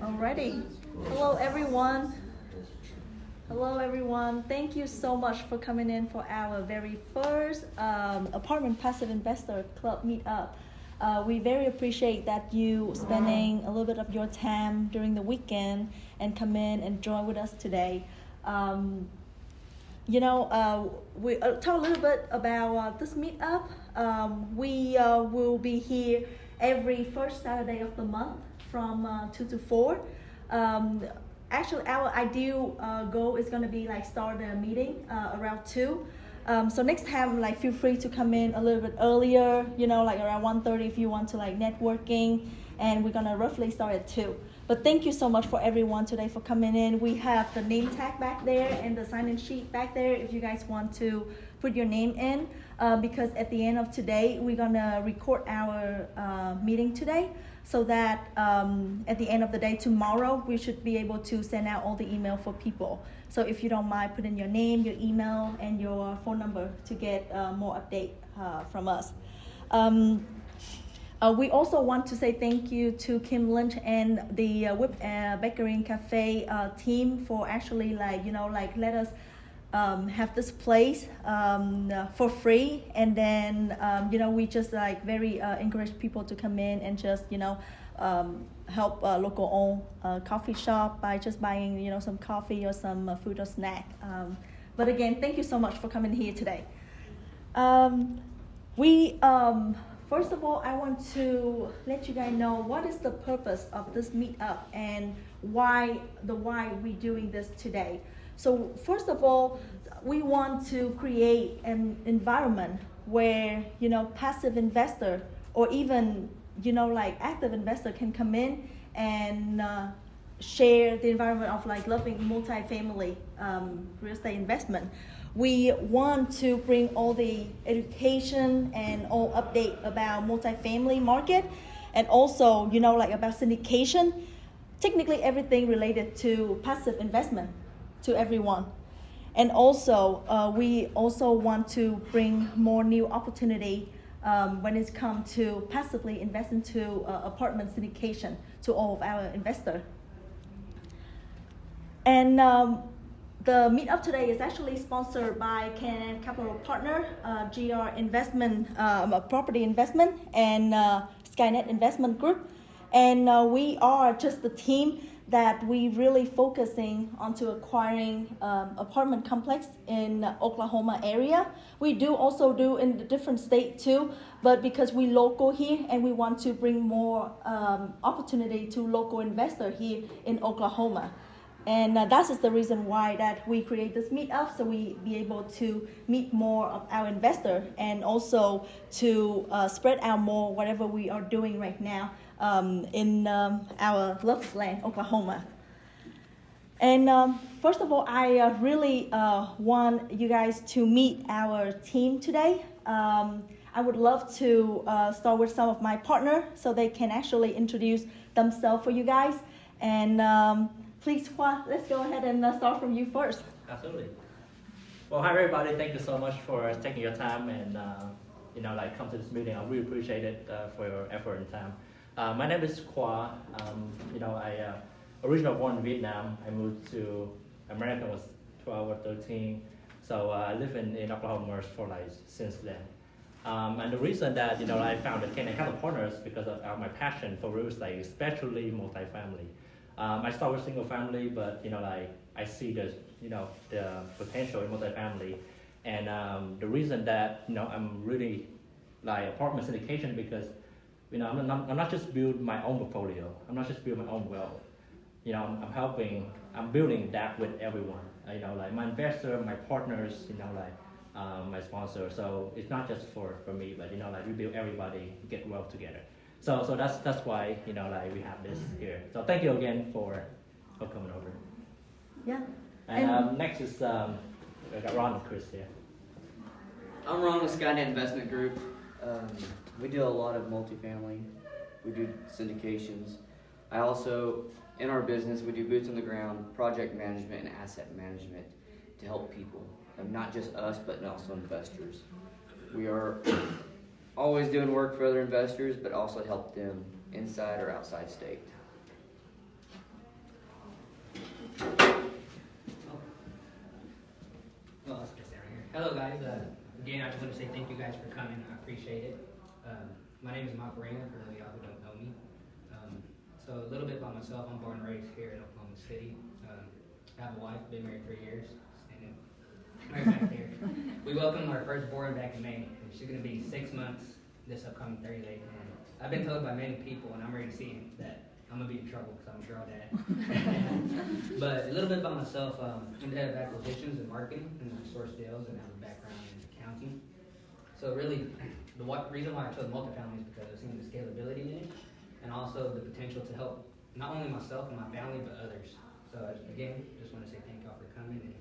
Alrighty. Hello everyone. Hello everyone. Thank you so much for coming in for our very first Apartment Passive Investor Club meetup. We very appreciate that you spending a little bit of your time during the weekend and come in and join with us today. We talk a little bit about this meetup. We will be here every first Saturday of the month from 2 to 4. Actually, our ideal goal is going to be like start the meeting around 2. So next time, like feel free to come in a little bit earlier, like around 1:30 if you want to like networking, and we're gonna roughly start at 2. But thank you so much for everyone today for coming in. We have the name tag back there and the sign-in sheet back there if you guys want to put your name in, because at the end of today, we're gonna record our meeting today, so that at the end of the day tomorrow, we should be able to send out all the email for people. So if you don't mind, put in your name, your email, and your phone number to get more update from us. We also want to say thank you to Kim Lynch and the Whip Bakery and Cafe team for actually let us have this place for free, and then we just very encourage people to come in and just help local owned coffee shop by just buying some coffee or some food or snack. But again, thank you so much for coming here today. First of all, I want to let you guys know what is the purpose of this meetup and why we're doing this today. So first of all, we want to create an environment where passive investor or even active investor can come in and share the environment of loving multifamily real estate investment. We want to bring all the education and all update about multifamily market, and also about syndication, technically everything related to passive investment to everyone. And also we also want to bring more new opportunity when it comes to passively invest into apartment syndication to all of our investors. And the meetup today is actually sponsored by KNN Capital Partners, GR Investment, Property Investment, and Skynet Investment Group. And we are just the team that we really focusing onto acquiring apartment complex in Oklahoma area. We do also do in the different state too, but because we local here and we want to bring more opportunity to local investor here in Oklahoma. And that is the reason why that we create this meetup, so we be able to meet more of our investor and also to spread out more whatever we are doing right now in our loved land, Oklahoma. And first of all, I really want you guys to meet our team today. I would love to start with some of my partners so they can actually introduce themselves for you guys. And please, Hua, let's go ahead and start from you first. Absolutely. Well, hi everybody. Thank you so much for taking your time and come to this meeting. I really appreciate it for your effort and time. My name is Hua. I originally born in Vietnam. I moved to America when I was 12 or 13. So I live in Oklahoma for since then. And the reason that I founded KNN Capital Partners because of my passion for real estate, especially multifamily. I start with single family, but I see the potential in multifamily, and the reason that I'm really apartment syndication because I'm not just building my own portfolio. I'm not just building my own wealth. I'm building that with everyone. My investor, my partners, my sponsor. So it's not just for me, but we build everybody get wealth together. So that's why we have this here. So thank you again for coming over. Yeah. And next is we got Ron and Chris here. I'm Ron with Skynet Investment Group. We do a lot of multifamily. We do syndications. In our business, we do boots on the ground, project management, and asset management. to help people, and not just us, but also investors. We are always doing work for other investors, but also help them inside or outside state. Well, let's get down here. Hello, guys. Again, I just want to say thank you guys for coming. I appreciate it. My name is Macarena, for those of y'all who don't know me. So a little bit about myself. I'm born and raised here in Oklahoma City. I have a wife, been married 3 years, standing right back there. We welcomed our firstborn back in May, and she's going to be 6 months this upcoming Thursday. And I've been told by many people, and I'm ready to see him, that I'm going to be in trouble because I'm a girl dad. But a little bit about myself. I'm the head of acquisitions and marketing, and I source deals, and I have a background in accounting. So really, the reason why I chose multifamily is because I've seen the scalability in it, and also the potential to help not only myself and my family, but others. So again, just want to say thank y'all for coming, and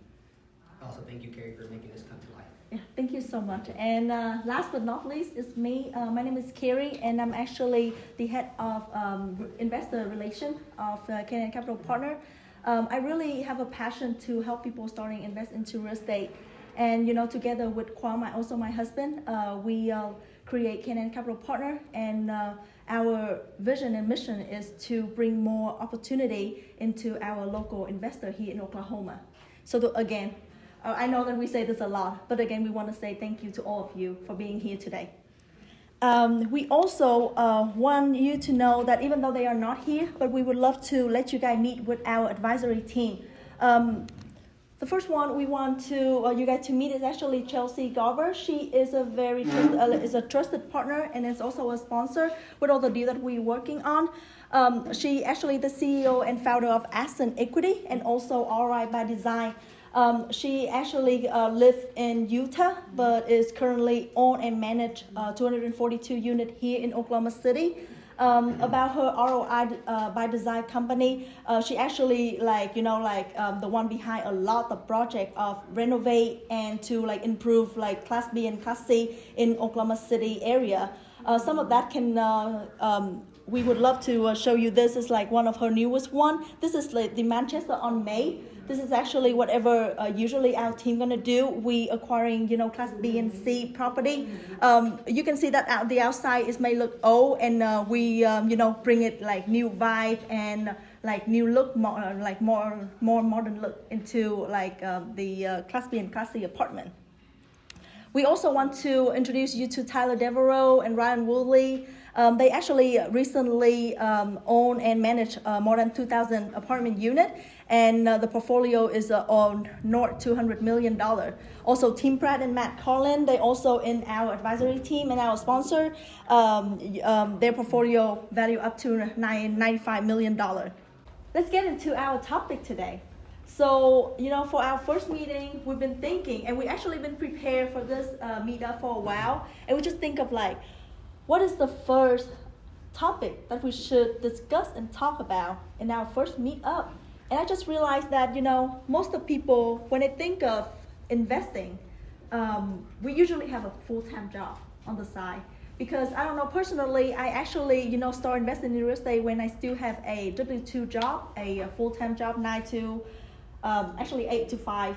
also thank you, Carrie, for making this come to life. Yeah, thank you so much. And last but not least is me. My name is Carrie, and I'm actually the head of investor relation of KNN Capital Partners. I really have a passion to help people starting invest into real estate. And together with Kwame, also my husband, we create KNN Capital Partners, and our vision and mission is to bring more opportunity into our local investor here in Oklahoma. So again, I know that we say this a lot, but again, we want to say thank you to all of you for being here today. We also want you to know that even though they are not here, but we would love to let you guys meet with our advisory team. The first one we want to you guys to meet is actually Chelsea Garber. She is a very trusted partner, and is also a sponsor with all the deals that we're working on. She actually the CEO and founder of Aston Equity, and also All Right by Design. She actually lives in Utah, but is currently own and manage 242 units here in Oklahoma City. About her ROI by Design company, she actually the one behind a lot of project of renovate and to improve Class B and Class C in Oklahoma City area. Some of that can we would love to show you. This is one of her newest one. This is the Manchester on May. This is actually whatever usually our team gonna do. We acquiring Class B and C property. You can see that the outside is may look old, and we bring it new vibe and new look, more modern look into the Class B and Class C apartment. We also want to introduce you to Tyler Devereaux and Ryan Woodley. They actually recently own and manage more than 2,000 apartment units, and the portfolio is on north $200 million. Also, Tim Pratt and Matt Carlin, they also in our advisory team and our sponsor. Their portfolio value up to $95 million. Let's get into our topic today. So, for our first meeting, we've been thinking, and we actually been prepared for this meetup for a while, and we just think of what is the first topic that we should discuss and talk about in our first meetup? And I just realized that, most of people, when they think of investing, we usually have a full-time job on the side. Because I don't know, personally, I actually, start investing in real estate when I still have a W-2 job, a full-time job, 8 to 5.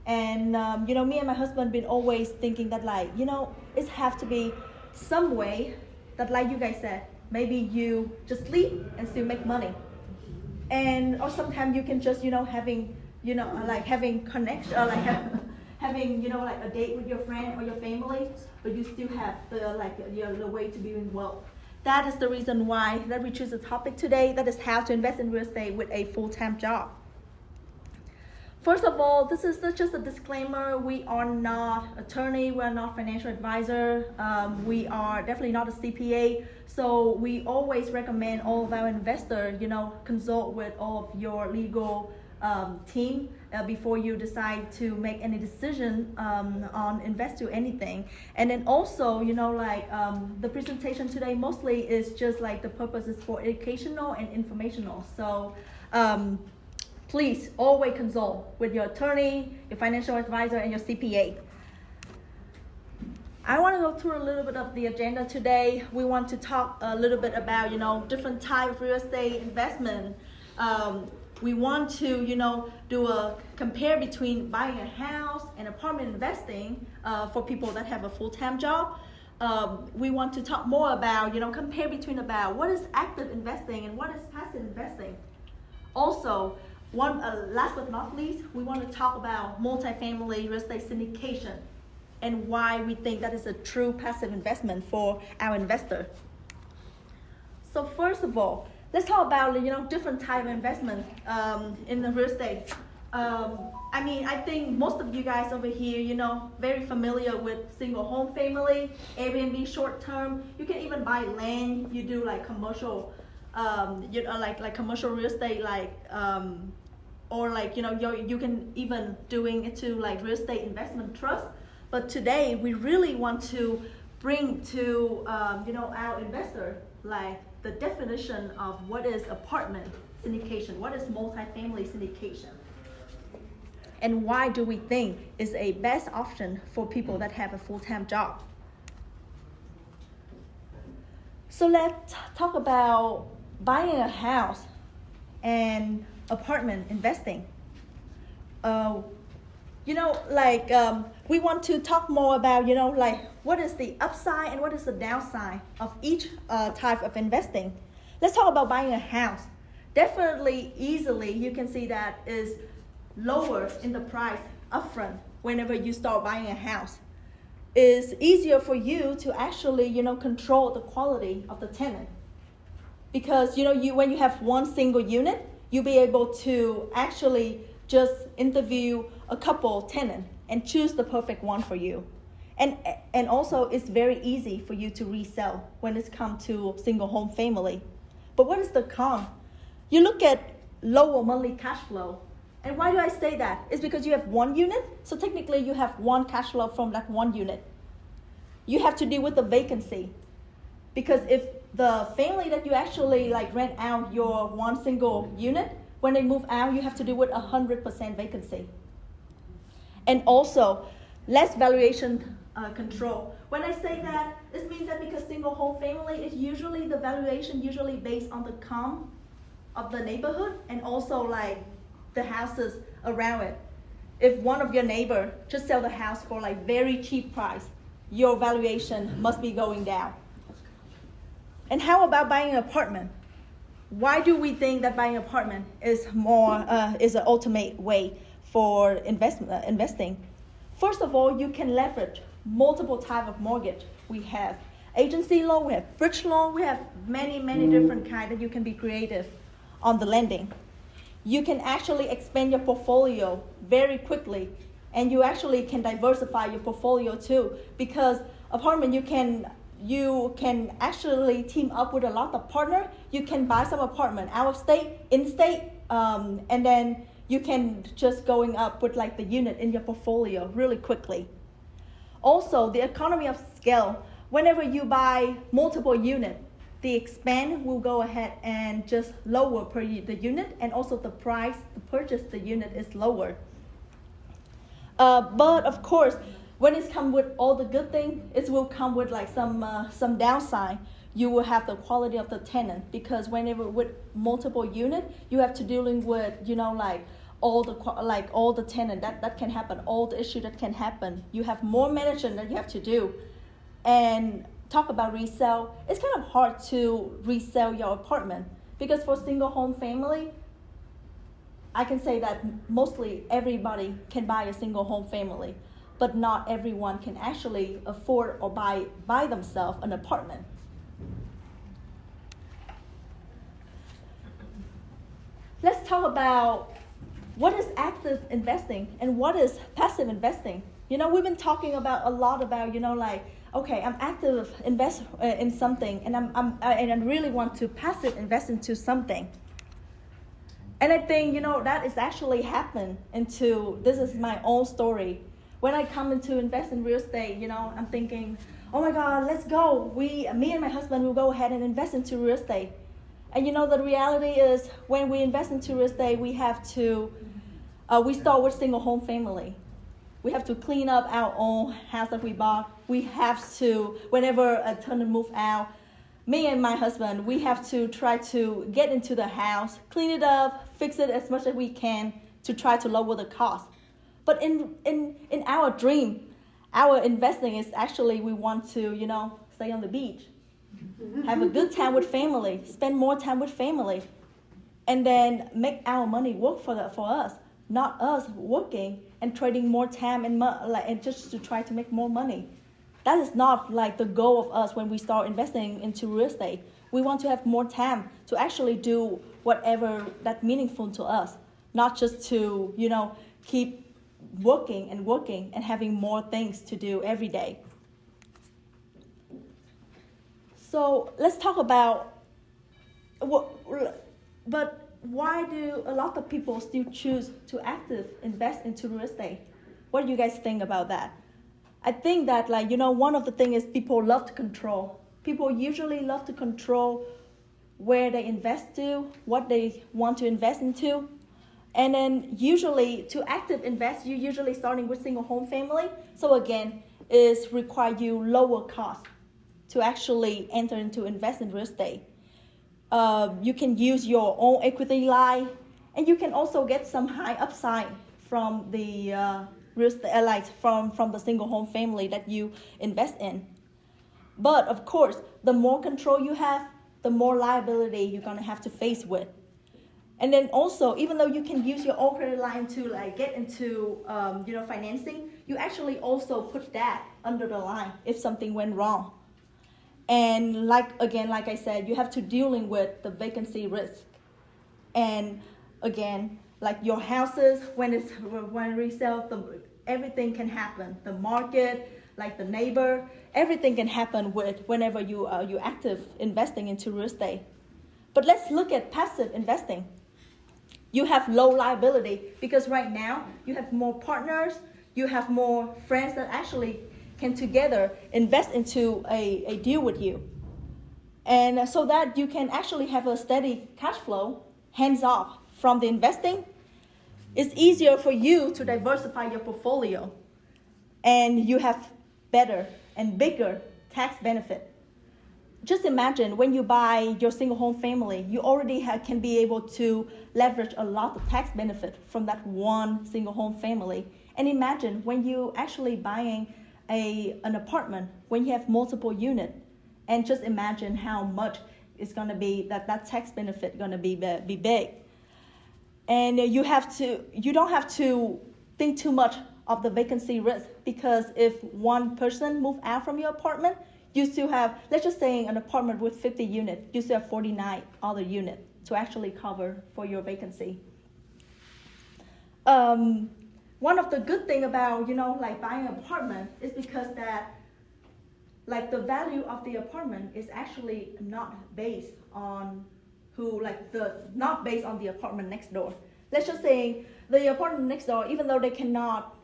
And, me and my husband been always thinking that it have to be some way that you guys said, maybe you just sleep and still make money. And, or sometimes you can just, having connection, or having, a date with your friend or your family, but you still have the way to be in wealth. That is the reason why that we choose the topic today. That is how to invest in real estate with a full-time job. First of all, this is just a disclaimer. We are not attorney. We are not financial advisor. We are definitely not a CPA. So we always recommend all of our investors, consult with all of your legal team before you decide to make any decision on invest to anything. And then also, the presentation today mostly is just the purpose is for educational and informational. So. Please always consult with your attorney, your financial advisor, and your CPA. I want to go through a little bit of the agenda today. We want to talk a little bit about, different type of real estate investment. we want to, do a compare between buying a house and apartment investing for people that have a full-time job. We want to talk more about, compare between about what is active investing and what is passive investing. Also, last but not least, we want to talk about multifamily real estate syndication and why we think that is a true passive investment for our investor. So first of all, let's talk about different type of investment in the real estate. I think most of you guys over here, very familiar with single home family, Airbnb short term. You can even buy land. You do like commercial, like commercial real estate, or you can even doing it to like real estate investment trust. But today we really want to bring to our investor like the definition of what is apartment syndication, what is multifamily syndication, and why do we think is a best option for people that have a full-time job. So let's talk about buying a house and apartment investing. We want to talk more about, what is the upside and what is the downside of each type of investing. Let's talk about buying a house. Definitely, easily, you can see that is lower in the price upfront whenever you start buying a house. It's easier for you to actually, control the quality of the tenant. Because, when you have one single unit, you'll be able to actually just interview a couple tenants and choose the perfect one for you. And also, it's very easy for you to resell when it's come to single home family. But what is the con? You look at lower monthly cash flow. And why do I say that? It's because you have one unit, so technically you have one cash flow from that one unit. You have to deal with the vacancy. Because if the family that you actually rent out your one single unit, when they move out, you have to deal with 100% vacancy. And also, less valuation control. When I say that, this means that because single home family is usually the valuation usually based on the comp of the neighborhood and also the houses around it. If one of your neighbor just sell the house for very cheap price, your valuation must be going down. And how about buying an apartment? Why do we think that buying an apartment is an ultimate way for investing? First of all, you can leverage multiple type of mortgage. We have agency loan, we have bridge loan, we have many different kinds that you can be creative on the lending. You can actually expand your portfolio very quickly, and you actually can diversify your portfolio too, because apartment you can actually team up with a lot of partners. You can buy some apartment out of state, in state, and then you can just going up with the unit in your portfolio really quickly. Also, the economy of scale. Whenever you buy multiple units, the expand will go ahead and just lower the unit, and also the price to purchase the unit is lower. But of course, when it's come with all the good things, it will come with some downside. You will have the quality of the tenant, because whenever with multiple unit, you have to dealing with all the tenant that can happen, all the issue that can happen. You have more management that you have to do, and talk about resell. It's kind of hard to resell your apartment, because for single home family, I can say that mostly everybody can buy a single home family, but not everyone can actually afford or buy themselves an apartment. Let's talk about what is active investing and what is passive investing. We've been talking a lot about, okay, I'm active invest in something, and I really want to passive invest into something. And I think, that is actually happened this is my own story. When I come into invest in real estate, I'm thinking, oh my God, let's go. Me and my husband will go ahead and invest into real estate. And the reality is when we invest into real estate, we have to, we start with single home family. We have to clean up our own house that we bought. We have to, whenever a tenant move out, me and my husband, we have to try to get into the house, clean it up, fix it as much as we can to try to lower the cost. But in our dream, our investing is actually we want to, stay on the beach, have a good time with family, spend more time with family, and then make our money work for us, not us working and trading more time and just to try to make more money. That is not like the goal of us when we start investing into real estate. We want to have more time to actually do whatever that's meaningful to us, not just to, keep working and having more things to do every day. So let's talk about but why do a lot of people still choose to active invest into real estate? What do you guys think about that? I think that one of the things is people love to control. People usually love to control where they invest to, what they want to invest into. And then usually to active invest, you're usually starting with single home family. So again, is require you lower cost to actually enter into invest in real estate. You can use your own equity line, and you can also get some high upside from the real estate, from the single home family that you invest in. But of course, the more control you have, the more liability you're gonna have to face with. And then also, even though you can use your own credit line to get into financing, you actually also put that under the line if something went wrong. And like I said, you have to dealing with the vacancy risk. And again, like your houses, when it resell, everything can happen. The market, like the neighbor, everything can happen whenever you active investing into real estate. But let's look at passive investing. You have low liability because right now you have more partners, you have more friends that actually can together invest into a deal with you. And so that you can actually have a steady cash flow, hands off from the investing. It's easier for you to diversify your portfolio, and you have better and bigger tax benefit. Just imagine when you buy your single home family, you already can be able to leverage a lot of tax benefit from that one single home family. And imagine when you actually buying an apartment, when you have multiple units, and just imagine how much it's gonna be that tax benefit gonna be big. And you don't have to think too much of the vacancy risk, because if one person move out from your apartment, you still have, let's just say an apartment with 50 units, you still have 49 other units to actually cover for your vacancy. One of the good thing about, buying an apartment is because that, the value of the apartment is actually not based on not based on the apartment next door. Let's just say the apartment next door, even though they cannot,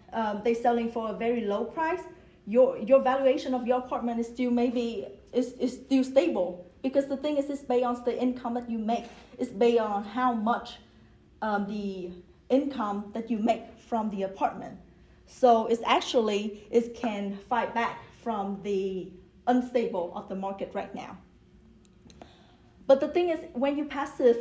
they're selling for a very low price, your valuation of your apartment is still is still stable, because the thing is, it's based on the income that you make. It's based on how much the income that you make from the apartment. So it can fight back from the unstable of the market right now. But the thing is, when you passive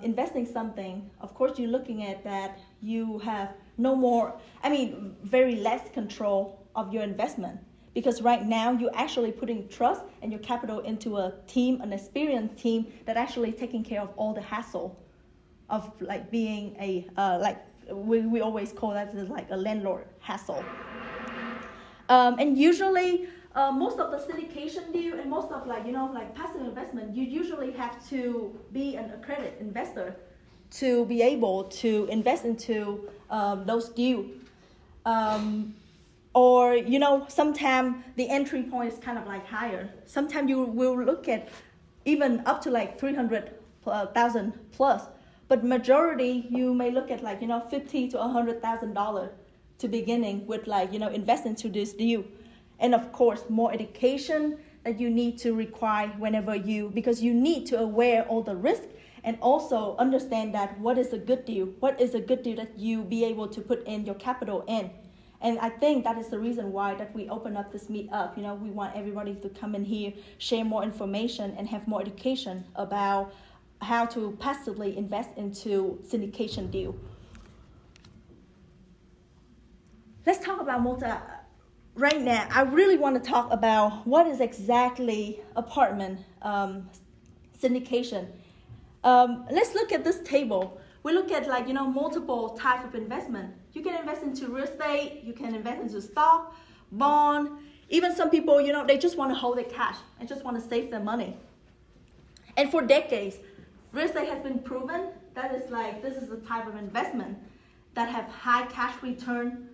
investing something, of course you're looking at that you have very less control of your investment, because right now you're actually putting trust and your capital into a team, an experienced team that actually taking care of all the hassle of being we always call that a landlord hassle. And usually most of the syndication deal and most of passive investment, you usually have to be an accredited investor to be able to invest into those deals. Or sometimes the entry point is kind of higher. Sometimes you will look at even up to 300,000 plus, but majority you may look at $50,000 to $100,000 to beginning with invest into this deal. And of course more education that you need to require because you need to aware all the risk, and also understand that what is a good deal that you be able to put in your capital in. And I think that is the reason why that we open up this meetup. You know, we want everybody to come in here, share more information, and have more education about how to passively invest into syndication deal. Let's talk about right now. I really want to talk about what is exactly apartment syndication. Let's look at this table. We look at multiple types of investment. You can invest into real estate, you can invest into stock, bond, even some people, they just want to hold their cash and just want to save their money. And for decades, real estate has been proven that this is the type of investment that have high cash return.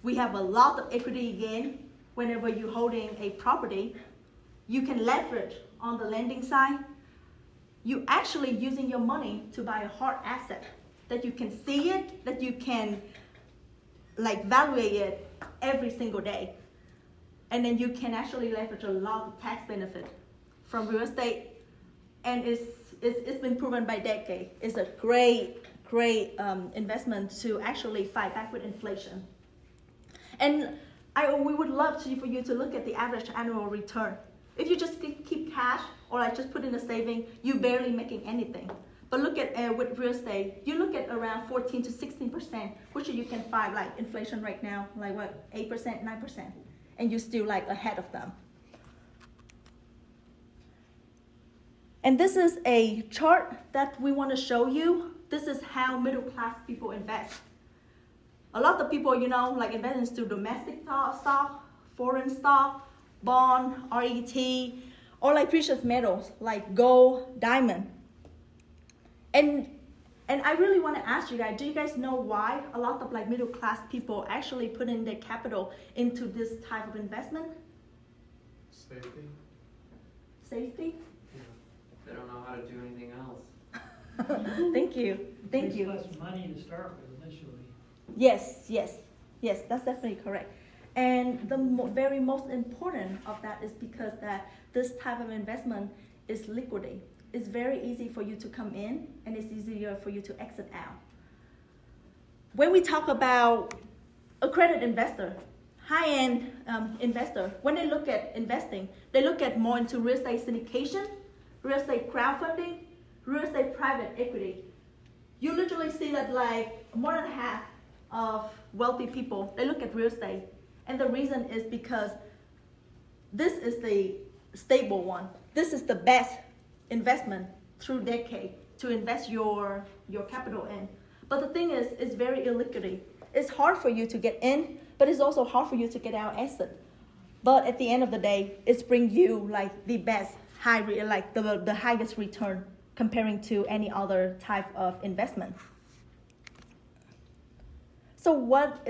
We have a lot of equity gain whenever you're holding a property. You can leverage on the lending side. You actually using your money to buy a hard asset that you can see it, that you can evaluate it every single day. And then you can actually leverage a lot of tax benefit from real estate. And it's been proven by decades. It's a great investment to actually fight back with inflation. And we would love for you to look at the average annual return. If you just keep cash or just put in a saving, you're barely making anything. But look at with real estate, you look at around 14 to 16%, which you can find inflation right now, 8%, 9%, and you're still ahead of them. And this is a chart that we want to show you. This is how middle class people invest. A lot of people, invest into domestic stock, foreign stock, bond, RET, or precious metals like gold, diamond. And I really want to ask you guys, do you guys know why a lot of middle class people actually put in their capital into this type of investment? Safety. Safety? Yeah. They don't know how to do anything else. Thank you. Thank you. Less money to start with initially. Yes, that's definitely correct. And the very most important of that is because that this type of investment is liquidity. It's very easy for you to come in and it's easier for you to exit out. When we talk about accredited investor, high-end investor, when they look at investing, they look at more into real estate syndication, real estate crowdfunding, real estate private equity. You literally see that more than half of wealthy people, they look at real estate. And the reason is because this is the stable one. This is the best investment through decade to invest your capital in. But the thing is, it's very illiquid. It's hard for you to get in, but it's also hard for you to get out asset. But at the end of the day, it's bring you the best, the highest return comparing to any other type of investment. So what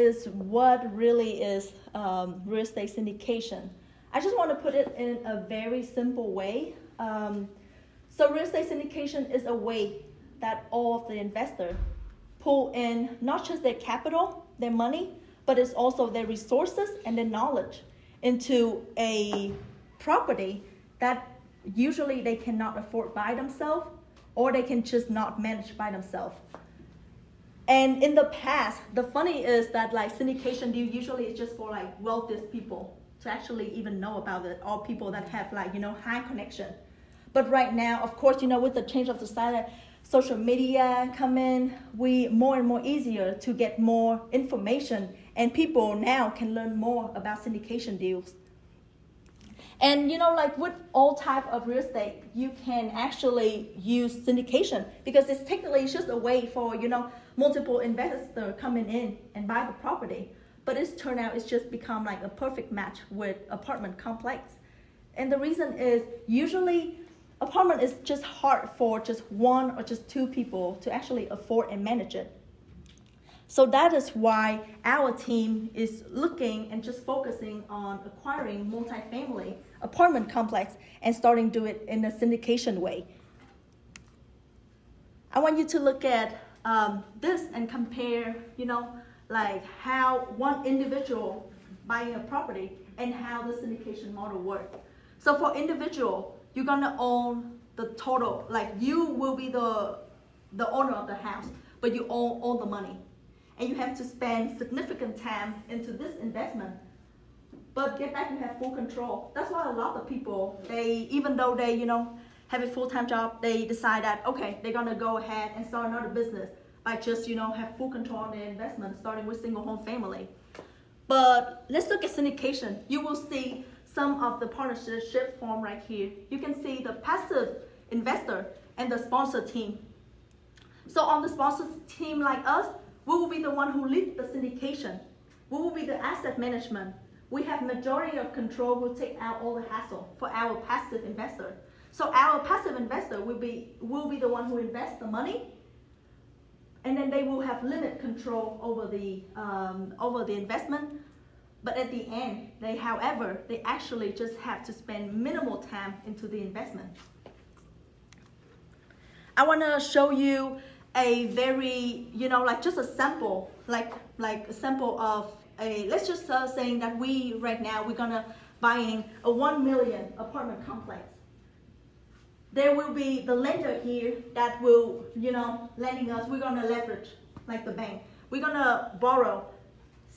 really is real estate syndication? I just want to put it in a very simple way. So real estate syndication is a way that all of the investors pull in not just their capital, their money, but it's also their resources and their knowledge into a property that usually they cannot afford by themselves or they can just not manage by themselves. And in the past, the funny is that syndication deal usually is just for wealthiest people to actually even know about it, or people that have high connection. But right now, of course, with the change of society, social media come in, we more and more easier to get more information, and people now can learn more about syndication deals. And with all type of real estate, you can actually use syndication because it's technically just a way for multiple investors coming in and buy the property. But it's turned out it's just become a perfect match with apartment complex. And the reason is usually apartment is just hard for just one or just two people to actually afford and manage it. So that is why our team is looking and just focusing on acquiring multifamily apartment complex and starting to do it in a syndication way. I want you to look at this and compare, how one individual buying a property and how the syndication model works. So for individual, you're gonna own the total, you will be the owner of the house, but you own all the money. and you have to spend significant time into this investment. But get back, you have full control. That's why a lot of people, even though they, have a full-time job, they decide that, okay, they're gonna go ahead and start another business by just, have full control on their investment, starting with single home family. But let's look at syndication. You will see some of the partnership form right here. You can see the passive investor and the sponsor team. So on the sponsor team like us, we will be the one who leads the syndication. We will be the asset management. We have majority of control. We'll take out all the hassle for our passive investor. So our passive investor will be the one who invests the money, and then they will have limited control over the investment. But at the end, they actually just have to spend minimal time into the investment. I want to show you a very, just a sample, like a sample of let's just saying that we're gonna buying a 1 million apartment complex. There will be the lender here that will, lending us. We're gonna leverage like the bank. We're gonna borrow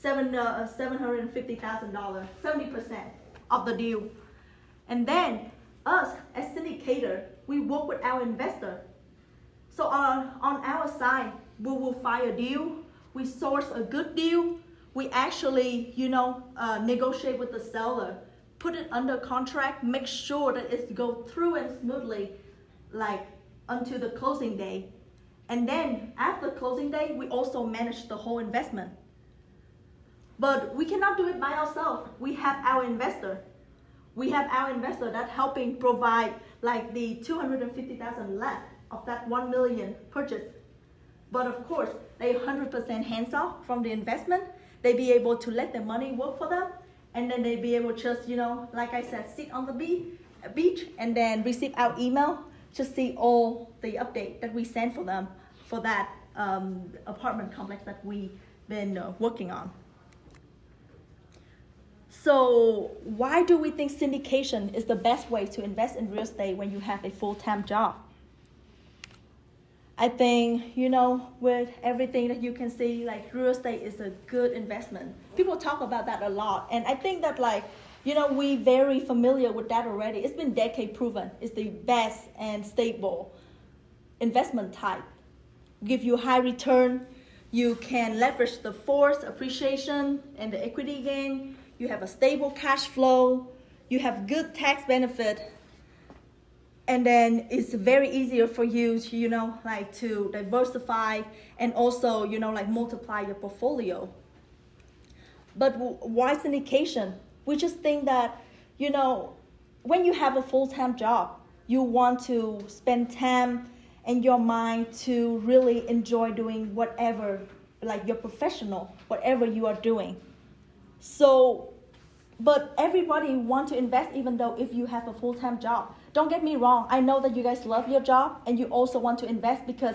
$750,000, 70% of the deal, and then us as syndicator, we work with our investor. So on our side, we will find a deal. We source a good deal. We actually, negotiate with the seller, put it under contract, make sure that it's go through and smoothly, like until the closing day. And then after closing day, we also manage the whole investment. But we cannot do it by ourselves. We have our investor. We have our investor that helping provide like the $250,000 left of that 1 million purchase. But of course, they 100% hands off from the investment. They be able to let the money work for them, and then they be able to just, like I said, sit on the beach and then receive our email, just see all the update that we send for them for that apartment complex that we've been working on. So why do we think syndication is the best way to invest in real estate when you have a full-time job? I think, with everything that you can see, like real estate is a good investment. People talk about that a lot. And I think that we very familiar with that already. It's been decade proven. It's the best and stable investment type. Give you high return. You can leverage the force appreciation and the equity gain. You have a stable cash flow. You have good tax benefit. And then it's very easier for you to, to diversify and also, multiply your portfolio. But why syndication? We just think that, when you have a full-time job, you want to spend time and your mind to really enjoy doing whatever, like your professional, whatever you are doing. So, but everybody want to invest even though if you have a full-time job. Don't get me wrong, I know that you guys love your job and you also want to invest because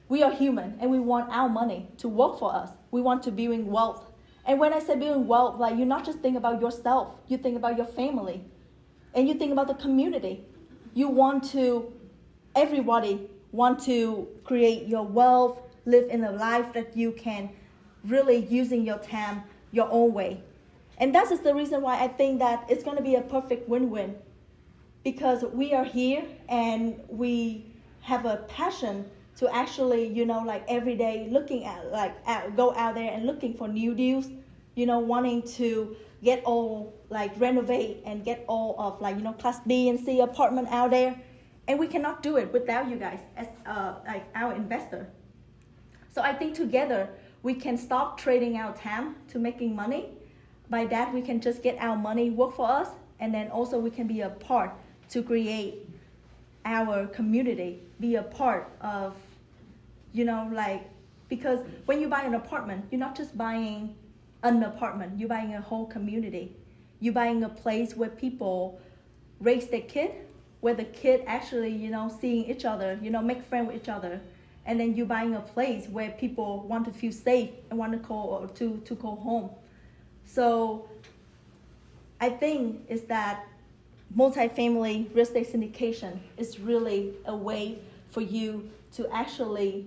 we are human and we want our money to work for us. We want to build wealth. And when I say building wealth, you not just think about yourself, you think about your family and you think about the community. Everybody want to create your wealth, live in a life that you can really using your time your own way. And that is the reason why I think that it's going to be a perfect win-win. Because we are here and we have a passion to actually, every day looking at, go out there and looking for new deals, wanting to get all, renovate and get all of, Class B and C apartment out there. And we cannot do it without you guys as, our investor. So I think together we can stop trading our time to making money. By that, we can just get our money work for us. And then also we can be a part to create our community, be a part of, because when you buy an apartment, you're not just buying an apartment, you're buying a whole community. You're buying a place where people raise their kid, where the kid actually, seeing each other, make friends with each other. And then you're buying a place where people want to feel safe and want to call home. So I think is that multifamily real estate syndication is really a way for you to actually,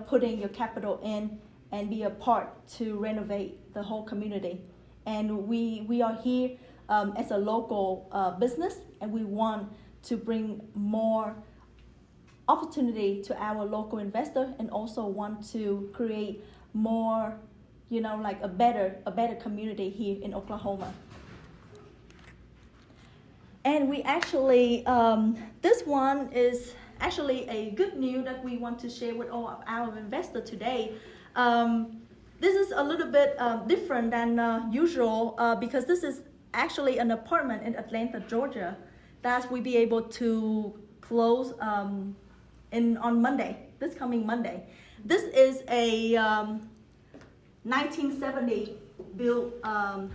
putting your capital in and be a part to renovate the whole community. And we are here as a local business, and we want to bring more opportunity to our local investor, and also want to create more, like a better community here in Oklahoma. And we actually, this one is actually a good news that we want to share with all of our investors today. This is a little bit different than usual because this is actually an apartment in Atlanta, Georgia, that we be able to close on Monday, this coming Monday. This is a 1970 built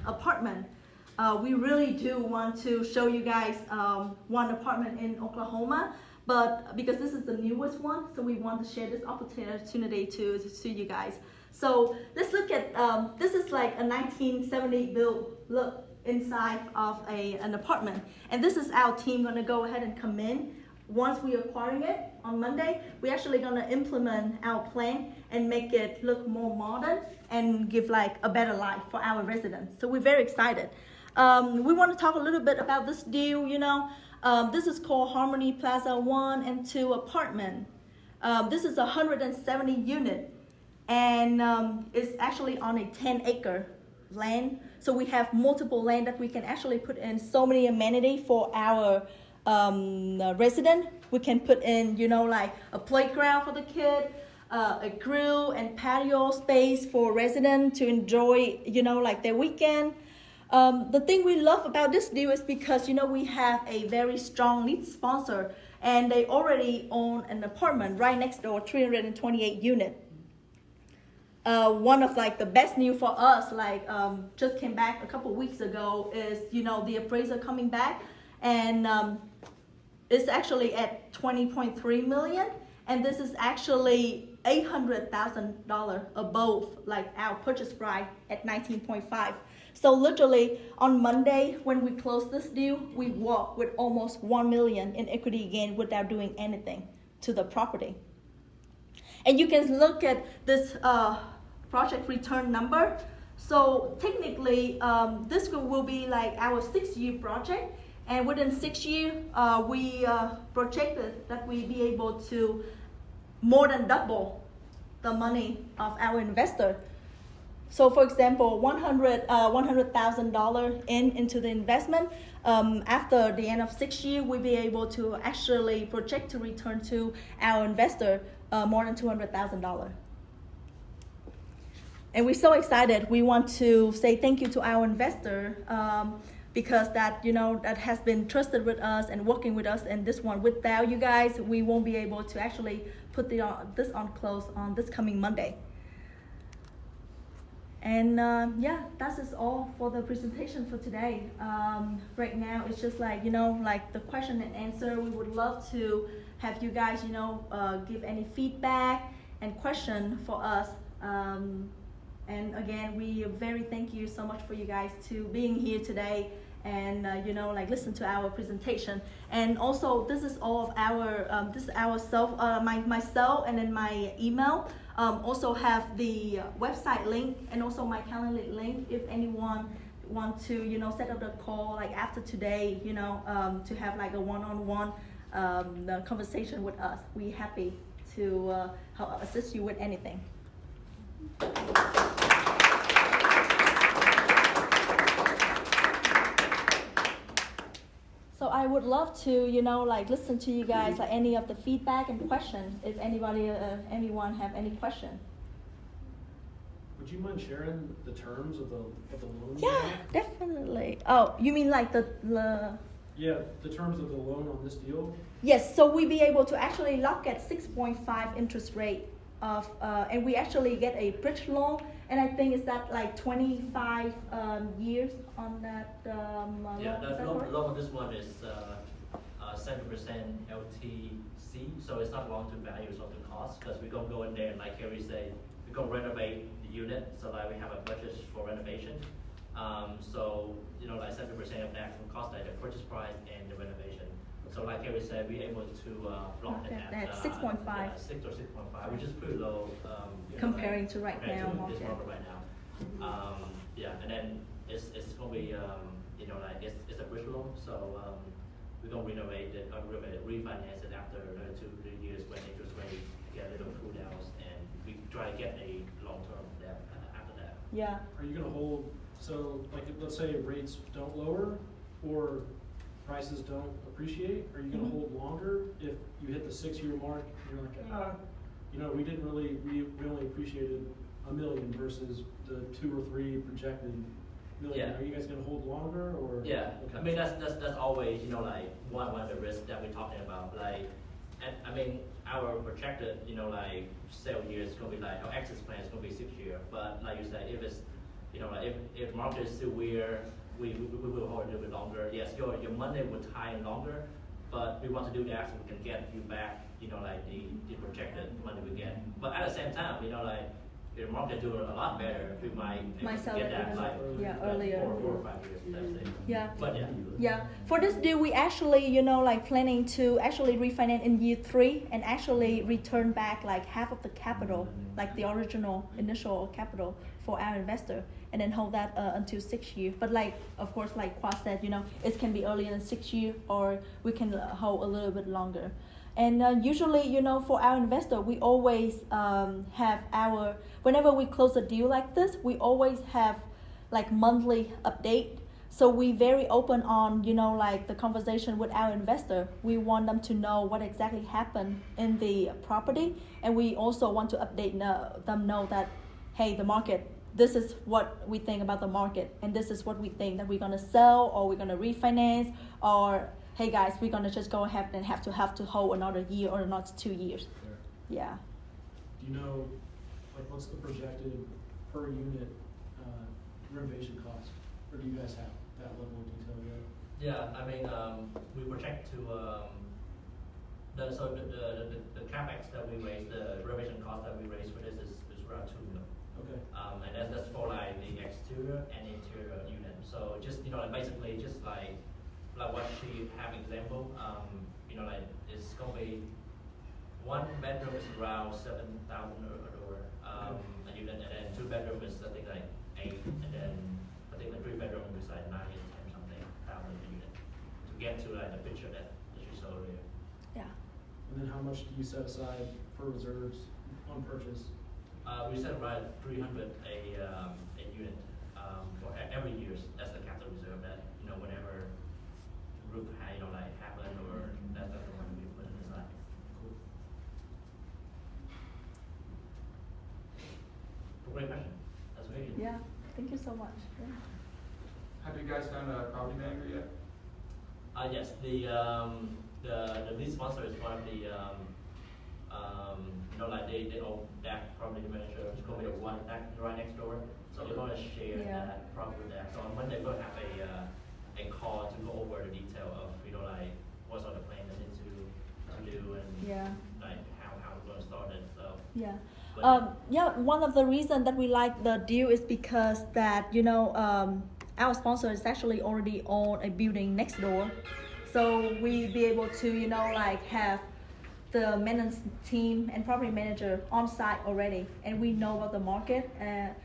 apartment. We really do want to show you guys one apartment in Oklahoma, but because this is the newest one, so we want to share this opportunity to you guys. So let's look at, this is like a 1970 built look inside of an apartment. And this is our team gonna go ahead and come in. Once we acquiring it on Monday, we're actually gonna implement our plan and make it look more modern and give like a better life for our residents. So we're very excited. We want to talk a little bit about this deal. This is called Harmony Plaza 1 and 2 apartment. This is a 170 unit, and it's actually on a 10-acre land. So we have multiple land that we can actually put in so many amenities for our resident. We can put in, like a playground for the kid, a grill and patio space for residents to enjoy, like their weekend. The thing we love about this deal is because, we have a very strong lead sponsor, and they already own an apartment right next door, 328 unit. One of like the best news for us, just came back a couple weeks ago, is, the appraiser coming back, and it's actually at $20.3 million, and this is actually $800,000 above like our purchase price at 19.5. So literally on Monday, when we close this deal, we walk with almost $1 million in equity gain without doing anything to the property. And you can look at this project return number. So technically, this will be like our 6-year project. And within 6 years, we projected that we be able to more than double the money of our investor. So for example, $100,000 into the investment. After the end of 6 years, we'll be able to actually project to return to our investor more than $200,000. And we're so excited. We want to say thank you to our investor because that, that has been trusted with us and working with us. And this one, without you guys, we won't be able to actually put this on close on this coming Monday. And yeah, that is all for the presentation for today. Right now, it's just like, like the question and answer. We would love to have you guys, give any feedback and question for us. And again, we very thank you so much for you guys to being here today and, listen to our presentation. And also, this is all of our, this is our myself and then my email. Also have the website link and also my calendar link if anyone want to, set up a call like after today, to have like a one-on-one conversation with us. We're happy to help assist you with anything. So I would love to, listen to you guys, like any of the feedback and questions, if anyone have any question. Would you mind sharing the terms of the loan? Yeah, definitely. Oh, you mean like the Yeah, the terms of the loan on this deal? Yes, so we be able to actually lock at 6.5 interest rate of, and we actually get a bridge loan, and I think it's that like 25 years on that Yeah, loan. the loan on this one is 7% LTC, so it's not loan to value, it's loan to cost, because we're going to go in there and like Kerry said, we're going to renovate the unit, so like we have a budget for renovation. So, like 70% of that will cost like the purchase price and the renovation. So like Kerry said, we're able to lock it Okay, at 6.5. 6 or 6.5, which is pretty low. Comparing to right compared now to this market. market right now. Yeah, and then it's gonna be like it's a bridge loan, so we're gonna renovate it, refinance it after 2-3 years when interest rates get a little cool downs, and we try to get a long term debt after that. Yeah. Are you gonna hold, so like, let's say rates don't lower or prices don't appreciate, are you gonna Mhm. hold longer if you hit the 6-year mark, and you're like, we didn't really, we only appreciated $1 million versus the 2 or 3 projected million. Yeah. Are you guys gonna hold longer or? Yeah, Okay. I mean that's always like one of the risks that we're talking about. Like, and I mean our projected like sale year is gonna be like our exit plan is gonna be 6 year. But like you said, if it's like if market is still weird, we will hold a little bit longer. Yes, your money will tie in longer, but we want to do that so we can get you back like the projected money we get. But at the same time, like if the market doing a lot better, we might Sell get it that even like earlier. 4 or 5 years. That's it. Yeah. But yeah. Yeah, for this deal, we actually, like planning to actually refinance in year 3 and actually return back like half of the capital, like the original initial capital for our investor, and then hold that until 6 years. But like, of course, like Kwa said, it can be earlier than 6 years, or we can hold a little bit longer. And usually, for our investor, we always have whenever we close a deal like this, we always have like monthly update. So we very open on, like the conversation with our investor. We want them to know what exactly happened in the property. And we also want to update them know that, hey, the market, this is what we think about the market. And this is what we think that we're going to sell, or we're going to refinance, or, hey guys, we're going to just go ahead and have to hold another year or not 2 years. Fair. Yeah. Do you know, like, what's the projected per unit renovation cost? Or do you guys have that level of detail yet? Yeah, I mean, we project to the capex that we raise, the renovation cost that we raise for this is around $2 million. Okay. And that's for like the exterior and interior unit. So just like basically just like what she have example, like it's gonna be 1 bedroom is around $7,000 a unit, and then 2 bedroom is I think like 8, and then I think the 3 bedroom is like 9 and 10 something thousand a unit to get to like the picture that you saw earlier. Yeah. And then how much do you set aside for reserves on purchase? We set right 300 a unit for every year. That's the capital reserve that whenever roof like happen, or that's the one we put it aside. Cool. Great question. That's very good. Yeah. Thank you so much. Yeah. Have you guys found a property manager yet? Yes, the lead sponsor is one of the like they own that property manager. It's going to be the one that right next door. So they're going to share that property with that. So on Monday we'll have a call to go over the detail of like what's on the plan that needs to do, and like how we're going to start it. So Yeah. but, One of the reasons that we like the deal is because that, our sponsor is actually already on a building next door. So we be able to, like have the maintenance team and property manager on site already, and we know about the market.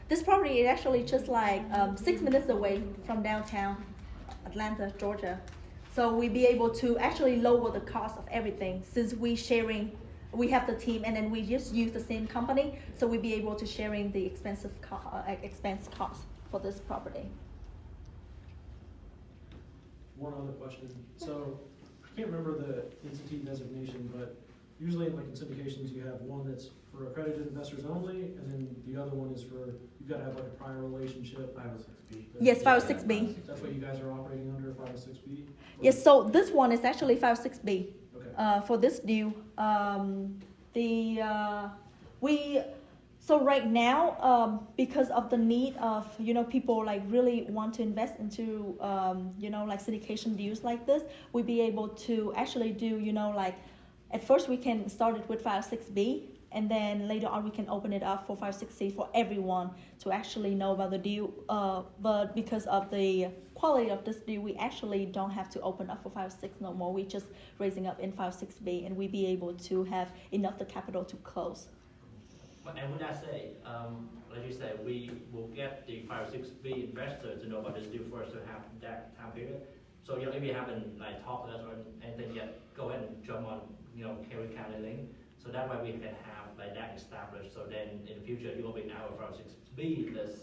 This property is actually just like 6 minutes away from downtown Atlanta, Georgia. So we be able to actually lower the cost of everything, since we have the team, and then we just use the same company, so we be able to sharing the expense cost for this property. One other question. So I can't remember the entity designation, but usually like in syndications, you have one that's for accredited investors only, and then the other one is for, you've got to have like a prior relationship. 506B. Yes, 506B. That's what you guys are operating under, 506B? Yes, so this one is actually 506B. Okay. For this deal. So right now, because of the need of, people like really want to invest into, like syndication deals like this, we be able to actually do, like, at first we can start it with 506B, and then later on we can open it up for 560 for everyone to actually know about the deal. But because of the quality of this deal, we actually don't have to open up for 506 no more. We're just raising up in 56B, and we be able to have enough the capital to close. And with that said, like you said, we will get the 506B investor to know about this deal first to have that time period. So if you haven't like talked to us or anything yet, go ahead and jump on Kerry County link. So that way we can have like that established. So then in the future you will be in our 506B list.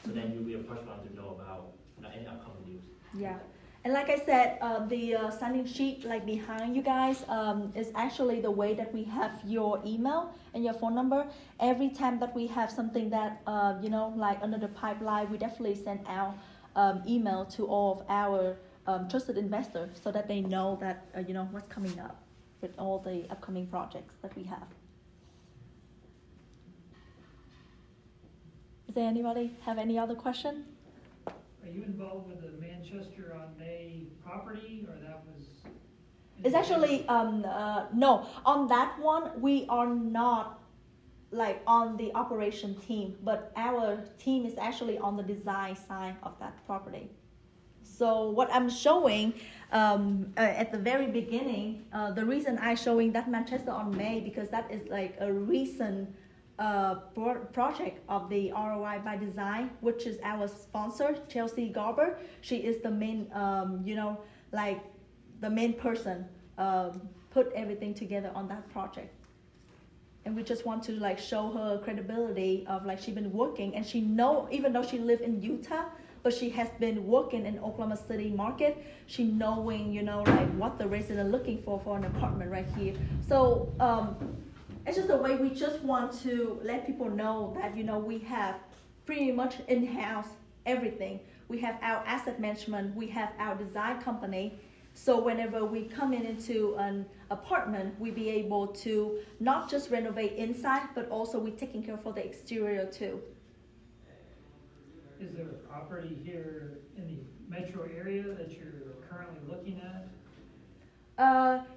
So then you'll be the first one to know about any upcoming deals. Yeah. And like I said, the signing sheet like behind you guys is actually the way that we have your email and your phone number. Every time that we have something that, like under the pipeline, we definitely send out email to all of our trusted investors so that they know that, what's coming up with all the upcoming projects that we have. Does anybody have any other question? Are you involved with the Manchester on May property, or that was? It's actually, no, on that one, we are not like on the operation team, but our team is actually on the design side of that property. So what I'm showing at the very beginning, the reason I'm showing that Manchester on May, because that is like a recent project of the ROI by Design, which is our sponsor, Chelsea Garber. She is the main, like the main person put everything together on that project. And we just want to like show her credibility of like she's been working, and she know, even though she live in Utah, but she has been working in Oklahoma City market. She knowing, like what the residents are looking for an apartment right here. So it's just a way we just want to let people know that, we have pretty much in-house everything. We have our asset management, we have our design company. So whenever we come into an apartment, we be able to not just renovate inside, but also we taking care for the exterior too. Is there a property here in the metro area that you're currently looking at?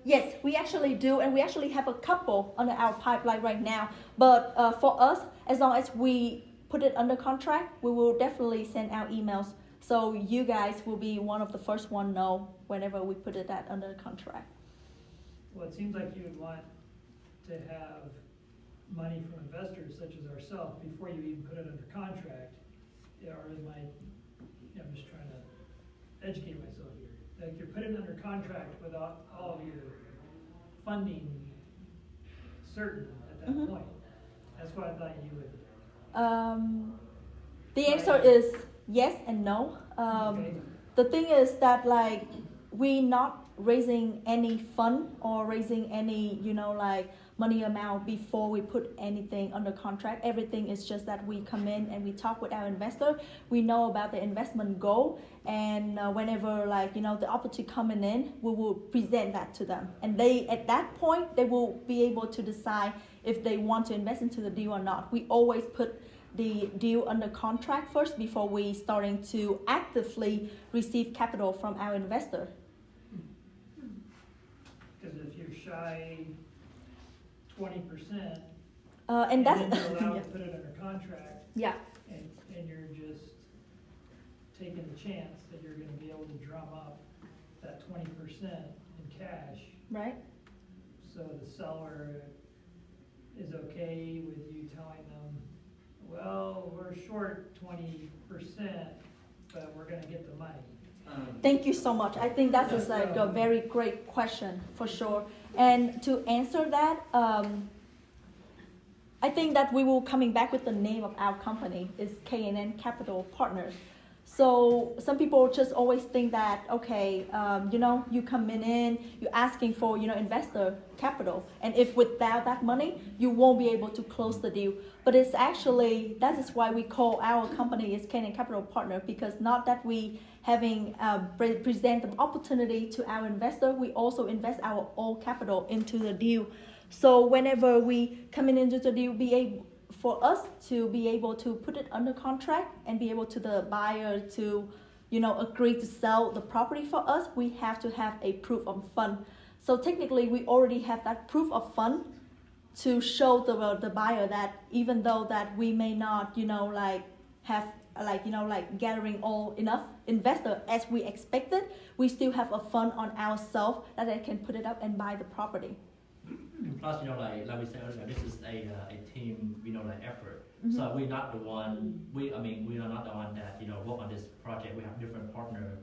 Yes, we actually do, and we actually have a couple under our pipeline right now. But for us, as long as we put it under contract, we will definitely send out emails. So you guys will be one of the first one know whenever we put it under contract. Well, it seems like you would want to have money from investors such as ourselves before you even put it under contract. I'm just trying to educate myself here. Like you're putting it under contract without all of your funding certain at that point. That's why I thought you would. The answer is yes and no. Okay. The thing is that like we not raising any fund or raising any money amount before we put anything under contract. Everything is just that we come in and we talk with our investor. We know about the investment goal, and whenever the opportunity coming in, we will present that to them, and they at that point they will be able to decide if they want to invest into the deal or not. We always put the deal under contract first before we starting to actively receive capital from our investor. Because if you're shy 20%, And that's then you're allowed yeah. to put it under contract, Yeah. and you're just taking the chance that you're going to be able to drum up that 20% in cash. Right. So the seller is okay with you telling them, well, we're short 20%, but we're going to get the money. Thank you so much. I think that is like a very great question for sure. And to answer that, I think that we will coming back with the name of our company is KNN Capital Partners. So some people just always think that, okay, you coming in, you're asking for, investor capital. And if without that money, you won't be able to close the deal. But it's actually, that is why we call our company is KNN Capital Partner, because not that we having present the opportunity to our investor, we also invest our own capital into the deal. So whenever we come into the deal, for us to be able to put it under contract and be able to the buyer to, agree to sell the property for us, we have to have a proof of fund. So technically, we already have that proof of fund to show the buyer that even though that we may not, have gathering all enough investor as we expected, we still have a fund on ourselves that they can put it up and buy the property. Plus, like we said earlier, this is a team, effort. Mhm. So we're not the one. We are not the one that work on this project. We have different partners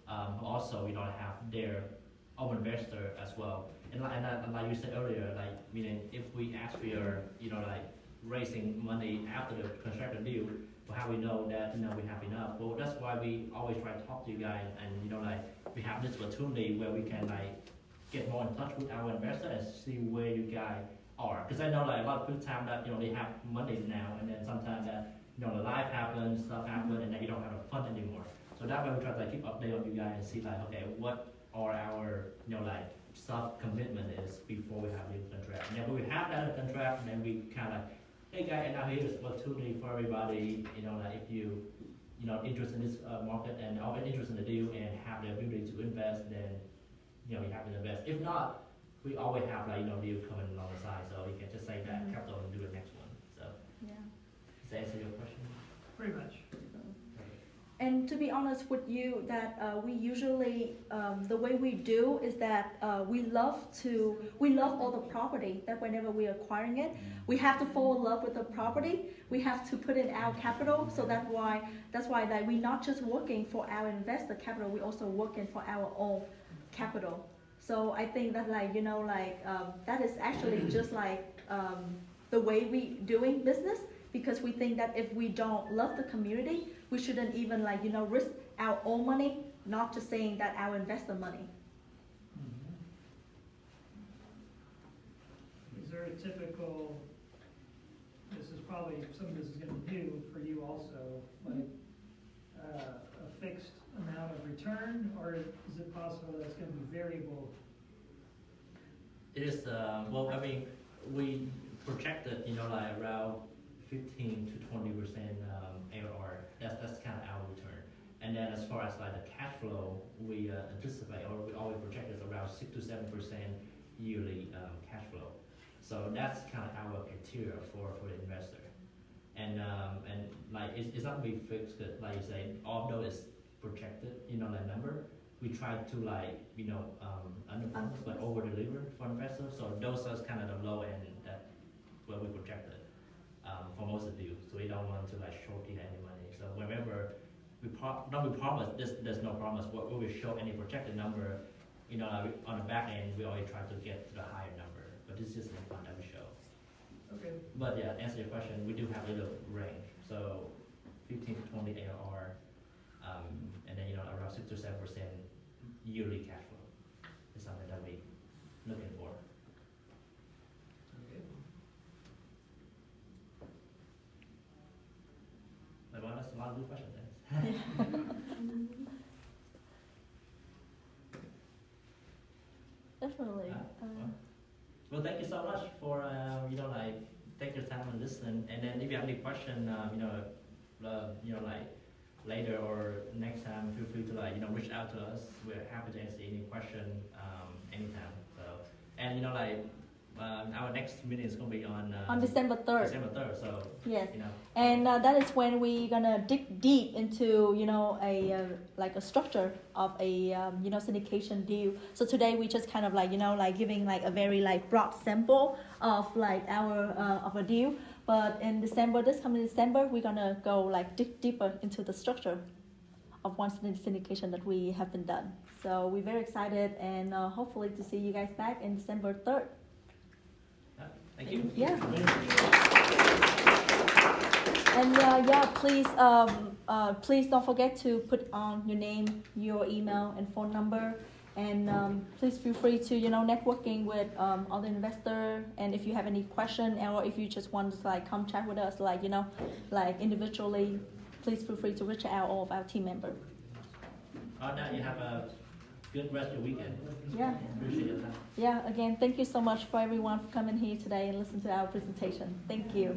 who also have their own investor as well. And like you said earlier, meaning if we ask for your raising money after the construction deal, well, how we know that we have enough? Well, that's why we always try to talk to you guys, and we have this opportunity where we can get more in touch with our investor and see where you guys are. Because I know a lot of people time that they have money now, and then sometimes that the life happens, stuff happens, and then you don't have a fund anymore. So that way we try to keep update on you guys and see okay, what are our soft commitment is before we have the contract. And then when we have that contract, then we kind of hey guys, and now here's opportunity for everybody. If you interested in this market and are interested in the deal and have the ability to invest, then you have to invest. If not, we always have deal coming along the side, so you can just say that capital and do the next one. So Yeah. does that answer your question? Pretty much. And to be honest with you, that we usually, the way we do is that we love all the property, that whenever we're acquiring it, we have to fall in love with the property, we have to put in our capital, so that's why that we're not just working for our investor capital, we're also working for our own capital. So I think that that is actually just the way we doing business, because we think that if we don't love the community, we shouldn't even risk our own money, not just saying that our investor money. Is there a typical, this is probably, some of this is gonna be new for you also, a fixed amount of return, or is it possible that it's gonna be variable? It is, we projected, around 15 to 20% ARR. That's kind of our return. And then as far as the cash flow, we anticipate, or we always project is around 6 to 7% yearly cash flow. So that's kind of our criteria for the investor. And it's not gonna be fixed, like you say, although it's projected, that number, we try to underpromise but over deliver for investors. So those are kind of the low end that what we projected for most of the deals. So we don't want to short any money. So whenever we promise, there's no promise. When we show any projected number, on the back end, we always try to get to the higher number. But this is just the fund that we show. Okay. But yeah, to answer your question, we do have a little range. So 15 to 20 ARR, and then around 6 to 7% yearly cash flow is something that we looking for. Okay. Well, that's a lot of good questions. Thanks. Definitely. Well, thank you so much for take your time and listen. And then if you have any question, later or next time, feel free to reach out to us. We're happy to answer any question anytime. So and our next meeting is gonna be on December 3rd. December 3rd. So Yes. you know. And that is when we're gonna dig deep into a structure of a syndication deal. So today we just kind of giving a very broad sample of our of a deal. But in December, this coming December, we're gonna go dig deeper into the structure of one syndication that we have been done. So we're very excited and hopefully to see you guys back in December 3rd. Thank you. Yeah. And please don't forget to put on your name, your email, and phone number. And please feel free to networking with other investors. And if you have any question, or if you just want to come chat with us, individually, please feel free to reach out all of our team members. Now you have a good rest of your weekend. Yeah. Appreciate your time. Yeah. Again, thank you so much for everyone for coming here today and listening to our presentation. Thank you.